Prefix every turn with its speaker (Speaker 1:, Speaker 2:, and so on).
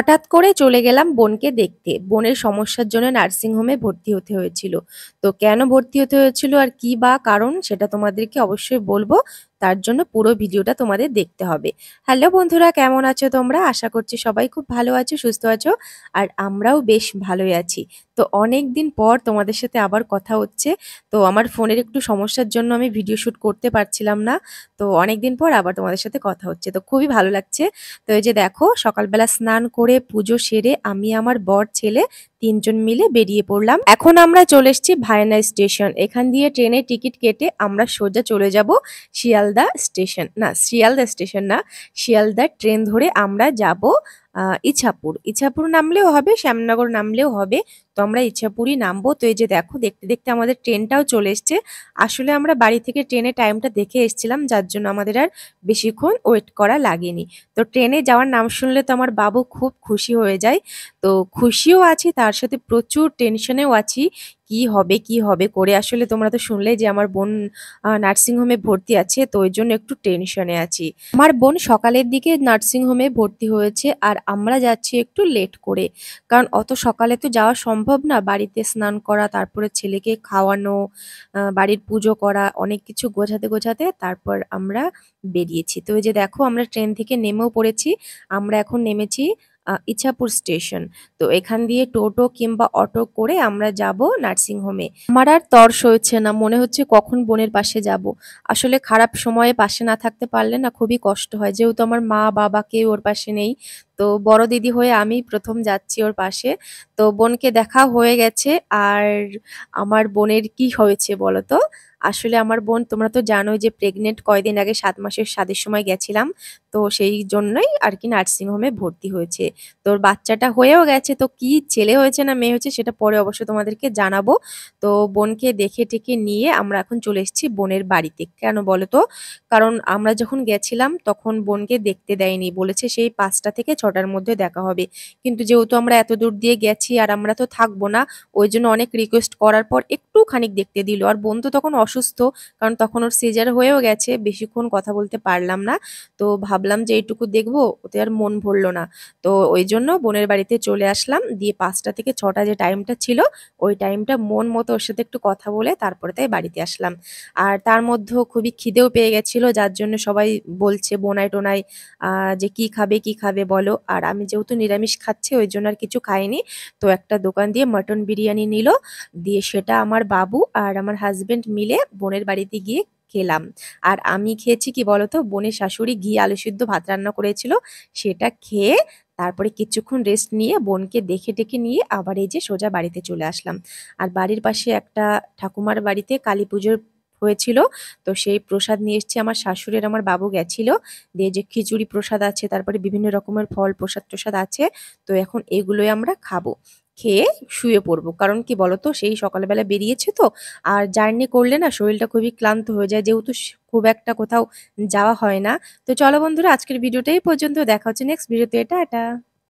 Speaker 1: হঠাৎ করে চলে গেলাম বোনকে দেখতে। বোনের সমস্যার জন্য নার্সিং হোমে ভর্তি হতে হয়েছিল। তো কেন ভর্তি হতে হয়েছিল আর কি বা কারণ সেটা তোমাদেরকে অবশ্যই বলবো। তার জন্য পুরো ভিডিওটা তোমাদের দেখতে হবে। হ্যালো বন্ধুরা, কেমন আছো তোমরা? আশা করছি সবাই খুব ভালো আছো, সুস্থ আছো। আর আমরাও বেশ ভালোই আছি। তো অনেকদিন পর তোমাদের সাথে আবার কথা হচ্ছে। তো আমার ফোনের একটু সমস্যার জন্য আমি ভিডিও শুট করতে পারছিলাম না। তো অনেকদিন পর আবার তোমাদের সাথে কথা হচ্ছে। তো খুবই ভালো লাগছে। তো এই যে দেখো, সকালবেলা স্নান করে পুজো সেরে আমি আমার বর ছেলে ৩ জন মিলে বেরিয়ে পড়লাম। এখন আমরা চলে এসেছি ভায়না স্টেশন। এখান দিয়ে ট্রেনের টিকিট কেটে আমরা সোজা চলে যাব শিয়ালদা স্টেশন। না, শিয়ালদা স্টেশন না, শিয়ালদা ট্রেন ধরে আমরা যাব ইছাপুর। ইছাপুর নামলেও হবে, শ্যামনগর নামলেও হবে। তো আমরা ইছাপুরই নামবো। তো এই যে দেখো, দেখতে দেখতে আমাদের ট্রেনটাও চলে এসছে। আসলে আমরা বাড়ি থেকে ট্রেনের টাইমটা দেখে এসেছিলাম, যার জন্য আমাদের আর বেশিক্ষণ ওয়েট করা লাগেনি। তো ট্রেনে যাওয়ার নাম শুনলে তো আমার বাবু খুব খুশি হয়ে যায়। তো খুশিও আছি, তার সাথে প্রচুর টেনশনেও আছি। কি হবে কি হবে করে, আসলে তোমরা তো শুনলে যে আমার বোন নার্সিং হোমে ভর্তি আছে, তো ওই জন্য একটু টেনশনে আছি। আমার বোন সকালের দিকে নার্সিং হোমে ভর্তি হয়েছে আর আমরা যাচ্ছি একটু লেট করে। কারণ অত সকালে তো যাওয়া সম্ভব না, বাড়িতে স্নান করা, তারপরে ছেলেকে খাওয়ানো, বাড়ির পুজো করা, অনেক কিছু গোছাতে গোছাতে তারপর আমরা বেরিয়েছি। তো এই যে দেখো, আমরা ট্রেন থেকে নেমেও পড়েছি। আমরা এখন নেমেছি ইছাপুর স্টেশন। তো এখান দিয়ে টোটো কিংবা অটো করে আমরা যাব নার্সিং হোমে। আমার আর তর সইছে না, মনে হচ্ছে কখন বোনের পাশে যাব। আসলে খারাপ সময়ে পাশে না থাকতে পারলে না খুবই কষ্ট হয়, যেহেতু আমার মা বাবা কেউ ওর পাশে নেই। তো বড় দিদি হয়ে আমি প্রথম যাচ্ছি ওর পাশে। তো বোনকে দেখা হয়ে গেছে। আর আমার বোনের কি হয়েছে বলো তো? আসলে আমার বোন, তোমরা তো জানোই যে প্রেগনেন্ট, কয়দিন আগে ৭ মাসের স্বাদের সময় গেছিলাম। তো সেই জন্যই আর কি নার্সিং হোমে ভর্তি হয়েছে। তোর বাচ্চাটা হয়েও গেছে। তো কি ছেলে হয়েছে না মেয়ে হয়েছে সেটা পরে অবশ্য তোমাদেরকে জানাবো। তো বোনকে দেখে টেকে নিয়ে আমরা এখন চলে এসেছি বোনের বাড়িতে। কেন বলো তো? কারণ আমরা যখন গেছিলাম তখন বোনকে দেখতে দেয়নি, বলেছে সেই ৫টা থেকে ৬টার মধ্যে দেখা হবে। কিন্তু যেহেতু আমরা এত দূর দিয়ে গেছি আর আমরা তো থাকবো না, ওই জন্য অনেক রিকোয়েস্ট করার পর একটু খানিক দেখতে দিল। আর বোন তো তখন অসুস্থ, কারণ তখন ওর সিজার হয়েও গেছে, বেশিক্ষণ কথা বলতে পারলাম না। তো ভাবলাম যে এইটুকু দেখবো, ওতে আর মন ভরলো না। তো ওই জন্য বোনের বাড়িতে চলে আসলাম, দিয়ে ৫টা থেকে ৬টা যে টাইমটা ছিল, ওই টাইমটা মন মতো ওর সাথে একটু কথা বলে তারপরে তাই বাড়িতে আসলাম। আর তার মধ্যেও খুবই খিদেও পেয়ে গেছিল, যার জন্য সবাই বলছে বোনাই টোনাই যে কি খাবে কি খাবে বলো। আর আমি যেহেতু নিরামিষ খাচ্ছি ওই জন্য আর কিছু খাইনি। তো একটা দোকান দিয়ে মটন বিরিয়ানি নিল, দিয়ে সেটা আমার বাবু আর আমার হাজবেন্ড মিলে বোনের বাড়িতে গিয়ে খেলাম। আর আমি খেয়েছি কি বলতো, বোনের শাশুড়ি ঘি আলু সিদ্ধ ভাত রান্না করেছিল, সেটা খেয়ে তারপরে কিছুক্ষণ রেস্ট নিয়ে বোনকে দেখে টেকে নিয়ে আবার এই যে সোজা বাড়িতে চলে আসলাম। আর বাড়ির পাশে একটা ঠাকুমার বাড়িতে কালী পুজোর হয়েছিল। তো সেই প্রসাদ নিয়ে এসেছি, আমার শাশুড়ি আর আমার বাবু গেছিল। দিয়ে যে খিচুড়ি প্রসাদ আছে, তারপরে বিভিন্ন রকমের ফল প্রসাদ টসাদ আছে। তো এখন এগুলোই আমরা খাবো। খেয়ে শুয়ে পড়বো। কারণ কি বলতো, সেই সকালবেলা বেরিয়েছে তো। আর জার্নি করলে না শরীরটা খুবই ক্লান্ত হয়ে যায়, যেহেতু খুব একটা কোথাও যাওয়া হয় না। তো চলো বন্ধুরা, আজকের ভিডিওটা এই পর্যন্ত। দেখা হচ্ছে নেক্সট ভিডিওতে। টাটা।